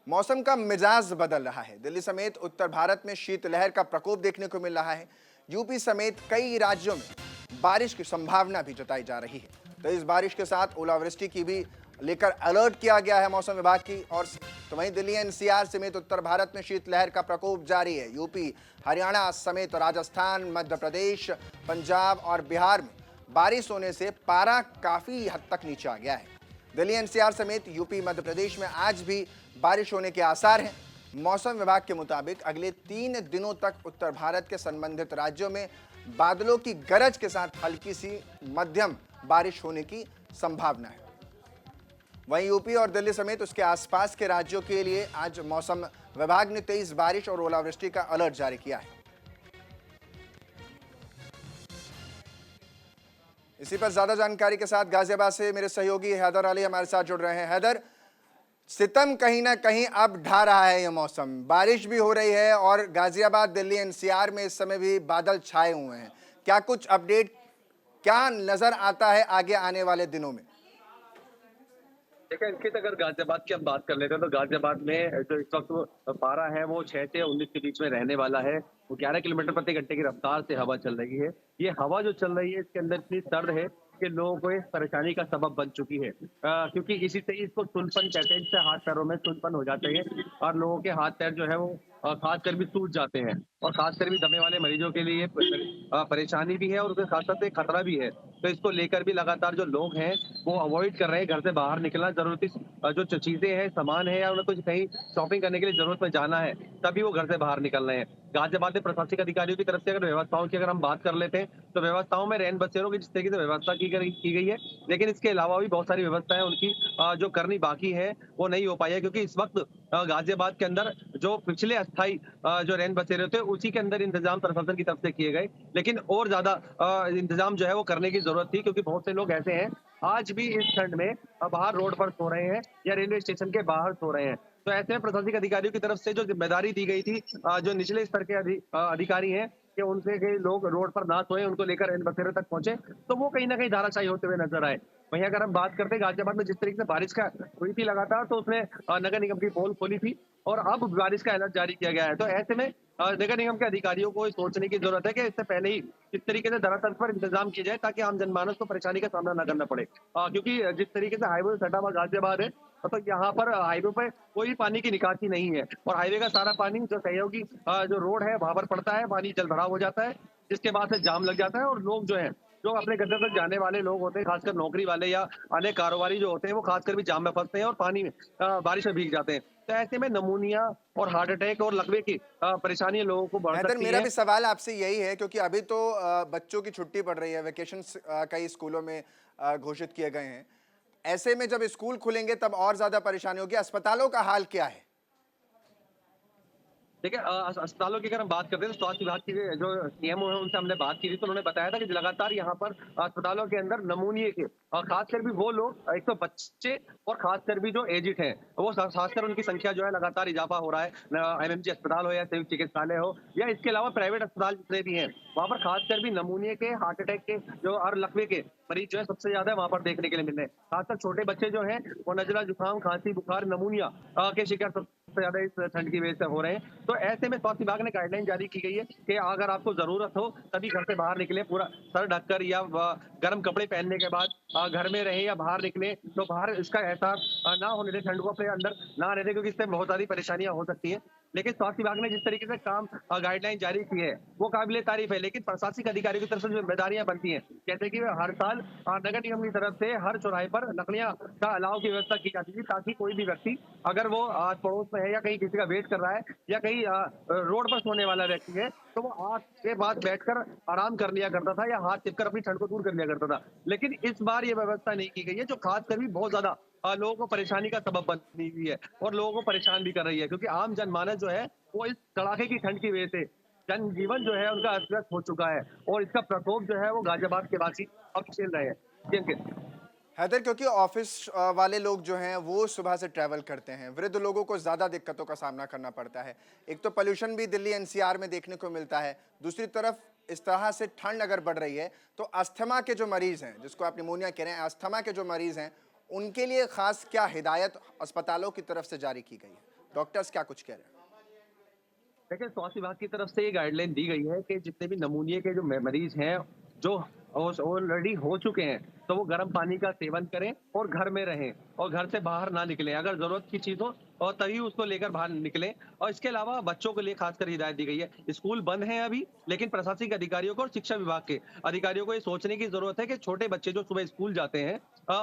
मौसम का मिजाज बदल रहा है। दिल्ली समेत उत्तर भारत में शीतलहर का प्रकोप देखने को मिल रहा है। यूपी समेत कई राज्यों में बारिश की संभावना भी जताई जा रही है। तो इस बारिश के साथ ओलावृष्टि की भी लेकर अलर्ट किया गया है मौसम विभाग की ओर से। तो वहीं दिल्ली एनसीआर समेत उत्तर भारत में शीतलहर का प्रकोप जारी है। यूपी, हरियाणा समेत राजस्थान, मध्य प्रदेश, पंजाब और बिहार में बारिश होने से पारा काफी हद तक नीचे आ गया है। दिल्ली एनसीआर समेत यूपी, मध्य प्रदेश में आज भी बारिश होने के आसार हैं। मौसम विभाग के मुताबिक अगले 3 दिनों तक उत्तर भारत के संबंधित राज्यों में बादलों की गरज के साथ हल्की सी मध्यम बारिश होने की संभावना है। वहीं यूपी और दिल्ली समेत उसके आसपास के राज्यों के लिए आज मौसम विभाग ने तेज बारिश और ओलावृष्टि का अलर्ट जारी किया है। इसी पर ज्यादा जानकारी के साथ गाजियाबाद से मेरे सहयोगी हैदर अली हमारे साथ जुड़ रहे हैं। हैदर, सितम कहीं ना कहीं अब ढा रहा है ये मौसम, बारिश भी हो रही है और गाजियाबाद, दिल्ली एनसीआर में इस समय भी बादल छाए हुए हैं। क्या कुछ अपडेट क्या नजर आता है आगे आने वाले दिनों में? देखिए, इनकी अगर गाजियाबाद की हम बात कर लेते हैं तो गाजियाबाद में जो इस वक्त पारा है वो 6 से 19 के बीच में रहने वाला है। वो 11 किलोमीटर प्रति घंटे की रफ्तार से हवा चल रही है। ये हवा जो चल रही है इसके अंदर इतनी सर्द है कि लोगों को इस परेशानी का सबब बन चुकी है। क्योंकि इसी से ही इसको सुनपन कहते हैं, इससे हाथ पैरों में सुनपन हो जाते हैं और लोगों के हाथ पैर जो है वो खासकर भी सूज जाते हैं और खासकर भी दमे वाले मरीजों के लिए परेशानी भी है और उसके साथ साथ एक खतरा भी है। तो इसको लेकर भी लगातार जो लोग हैं वो अवॉइड कर रहे हैं घर से बाहर निकलना। जरूरती जो चीजें हैं, सामान है या उन्हें कुछ कहीं शॉपिंग करने के लिए जरूरत में जाना है तभी वो घर से बाहर निकल रहे हैं। गाजियाबाद में प्रशासनिक अधिकारियों की तरफ से अगर व्यवस्थाओं की अगर हम बात कर लेते हैं तो व्यवस्थाओं में रैन बसेरों की जिस तरीके से व्यवस्था की गई है, लेकिन इसके अलावा भी बहुत सारी व्यवस्थाएं उनकी जो करनी बाकी है वो नहीं हो पाई है। क्योंकि इस वक्त गाजियाबाद के अंदर जो पिछले अस्थायी जो रैन बसेरे थे उसी के अंदर इंतजाम प्रशासन की तरफ से किए गए, लेकिन और ज्यादा इंतजाम जो है वो करने की जरूरत थी। क्योंकि बहुत से लोग ऐसे हैं आज भी इस ठंड में बाहर रोड पर सो रहे हैं या रेलवे स्टेशन के बाहर सो रहे हैं। तो ऐसे में प्रशासनिक अधिकारियों की तरफ से जो जिम्मेदारी दी गई थी, जो निचले स्तर के अधिकारी हैं कि उनसे के लोग रोड पर ना सोए, उनको लेकर रैन बसेरे तक पहुंचे, तो वो कहीं ना कहीं धाराशायी होते हुए नजर आए। वहीं अगर हम बात करते हैं गाजियाबाद में जिस तरीके से बारिश का हुई थी लगातार, तो उसने नगर निगम की पोल खोली थी और अब बारिश का अलर्ट जारी किया गया है। तो ऐसे में नगर निगम के अधिकारियों को सोचने की जरूरत है कि इससे पहले ही किस तरीके से धरातल पर इंतजाम किया जाए ताकि आम जनमानस को परेशानी का सामना न करना पड़े। क्योंकि जिस तरीके से हाईवे सटा हुआ गाजियाबाद है, तो यहाँ पर हाईवे पर कोई पानी की निकासी नहीं है और हाईवे का सारा पानी जो सहयोगी जो रोड है वहां पर पड़ता है, पानी जल भराव हो जाता है, जिसके बाद से जाम लग जाता है और लोग जो है जो अपने गंतव्य तक जाने वाले लोग होते हैं, खासकर नौकरी वाले या अन्य कारोबारी जो होते हैं, वो खासकर भी जाम में फंसते हैं और पानी में बारिश में भीग जाते हैं। तो ऐसे में नमूनिया और हार्ट अटैक और लकवे की परेशानियां लोगों को बढ़ हैदर, सकती मेरा है। भी सवाल आपसे यही है क्योंकि अभी तो बच्चों की छुट्टी पड़ रही है, वेकेशन कई स्कूलों में घोषित किए गए हैं। ऐसे में जब स्कूल खुलेंगे तब और ज्यादा परेशानी होगी। अस्पतालों का हाल क्या है? देखिए, अस्पतालों की अगर हम बात करते हैं तो स्वास्थ्य विभाग की जो सीएमओ है उनसे हमने बात की थी, तो उन्होंने बताया था कि लगातार यहाँ पर अस्पतालों के अंदर नमूनिए के और खासकर भी वो लोग, एक तो बच्चे और खासकर भी जो एजिड हैं, वो खासकर उनकी संख्या जो है लगातार इजाफा हो रहा है। एमएमजी अस्पताल हो या संयुक्त चिकित्सालय हो या इसके अलावा प्राइवेट अस्पताल जितने भी हैं, वहाँ पर खासकर भी नमूनिए के, हार्ट अटैक के जो और लकवे के मरीज जो है सबसे ज्यादा वहाँ पर देखने के लिए मिल रहे हैं। खासकर छोटे बच्चे जो हैं वो नजला, जुकाम, खांसी, बुखार, नमूनिया के शिकार सबसे ज्यादा इस ठंड की वजह से हो रहे हैं। तो ऐसे में स्वास्थ्य विभाग ने गाइडलाइन जारी की गई है कि अगर आपको जरूरत हो तभी घर से बाहर निकले, पूरा सर ढककर या गर्म कपड़े पहनने के बाद घर में रहे या बाहर निकले तो बाहर इसका एहसास ना होने दें, ठंड को अपने अंदर ना रहने दें, क्योंकि इससे बहुत सारी परेशानियां हो सकती हैं। लेकिन स्वास्थ्य विभाग ने जिस तरीके से काम गाइडलाइन जारी की है वो काबिले तारीफ है, लेकिन प्रशासनिक अधिकारियों की तरफ से जिम्मेदारियां बनती हैं, जैसे कि हर साल नगर निगम की तरफ से हर चौराहे पर लकड़ियां का अलाव की व्यवस्था की जाती थी ताकि कोई भी व्यक्ति अगर वो आस पड़ोस में है या कहीं किसी का वेट कर रहा है या कहीं रोड पर सोने वाला व्यक्ति है तो वो आग के पास बैठकर आराम कर लिया करता था या हाथ टिपकर अपनी ठंड को दूर कर लिया करता था। लेकिन इस बार ये व्यवस्था नहीं की गई है, जो खासकर भी बहुत ज्यादा लोगों को परेशानी का सबब बनी हुई है और लोगों को परेशान भी कर रही है। क्योंकि आम जनमानस जो है वो इस कड़ाके की ठंड की वजह से जनजीवन जो है उनका अस्त व्यस्त हो चुका है और इसका प्रकोप जो है वो गाजियाबाद के वासी अब झेल रहे हैं। जी अंकित। हैदर, क्योंकि ऑफिस वाले लोग जो हैं वो सुबह से ट्रैवल करते हैं, वृद्ध लोगों को ज़्यादा दिक्कतों का सामना करना पड़ता है। एक तो पोल्यूशन भी दिल्ली एनसीआर में देखने को मिलता है, दूसरी तरफ इस तरह से ठंड अगर बढ़ रही है तो अस्थमा के जो मरीज़ हैं, जिसको आप निमोनिया कह रहे हैं, अस्थमा के जो मरीज़ हैं, उनके लिए ख़ास क्या हिदायत अस्पतालों की तरफ से जारी की गई है? डॉक्टर्स क्या कुछ कह रहे हैं? देखिए, स्वास्थ्य विभाग की तरफ से ये गाइडलाइन दी गई है कि जितने भी नमूनिया के जो मरीज हैं, जो ऑलरेडी हो चुके हैं, तो वो गर्म पानी का सेवन करें और घर में रहें और घर से बाहर ना निकलें। अगर ज़रूरत की चीज़ हो और तभी उसको लेकर बाहर निकलें। और इसके अलावा बच्चों के लिए खासकर हिदायत दी गई है। स्कूल बंद हैं अभी, लेकिन प्रशासनिक अधिकारियों को और शिक्षा विभाग के अधिकारियों को ये सोचने की ज़रूरत है कि छोटे बच्चे जो सुबह स्कूल जाते हैं,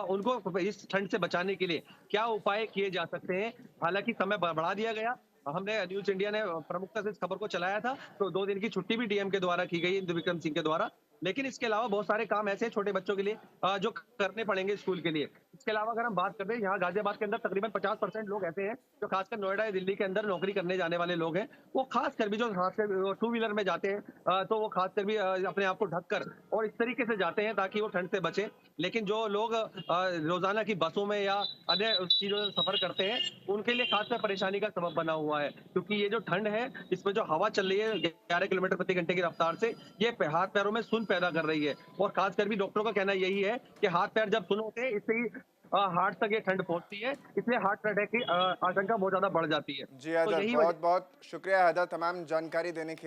उनको इस ठंड से बचाने के लिए क्या उपाय किए जा सकते हैं। हालाँकि समय बढ़ा दिया गया। हमने न्यूज़ इंडिया ने प्रमुखता से इस खबर को चलाया था, तो 2 दिन की छुट्टी भी डीएम के द्वारा की गई, इंदु बिक्रम सिंह के द्वारा। लेकिन इसके अलावा बहुत सारे काम ऐसे हैं छोटे बच्चों के लिए, जो करने पड़ेंगे स्कूल के लिए। इसके अलावा अगर हम बात करें, यहाँ गाज़ियाबाद के अंदर तकरीबन 50% लोग ऐसे हैं, जो खासकर नोएडा या दिल्ली के अंदर नौकरी करने जाने वाले लोग हैं। वो खासकर भी जो खासकर टू व्हीलर में जाते हैं, तो वो खासकर भी अपने आप को ढककर और इस तरीके से जाते हैं ताकि वो ठंड से बचें। लेकिन जो लोग रोज़ाना की बसों में या अन्य चीज़ों से सफ़र करते हैं, उनके लिए खासकर परेशानी का सबब बना हुआ है। क्योंकि ये जो ठंड है, इसमें जो हवा चल रही है 11 किलोमीटर प्रति घंटे की रफ्तार से, ये हाथ-पैरों में सुन्न पैदा कर रही है। और खासकर भी डॉक्टरों का कहना यही है कि हाथ-पैर जब सुन्न होते हैं, इससे ही हार्ट तक ये ठंड पहुँचती है, इसलिए हार्ट अटैक की आशंका बहुत ज़्यादा बढ़ जाती है। जी तो हैदर, यही वजह बहुत बहुत शुक्रिया हैदर तमाम जानकारी देने के लिए।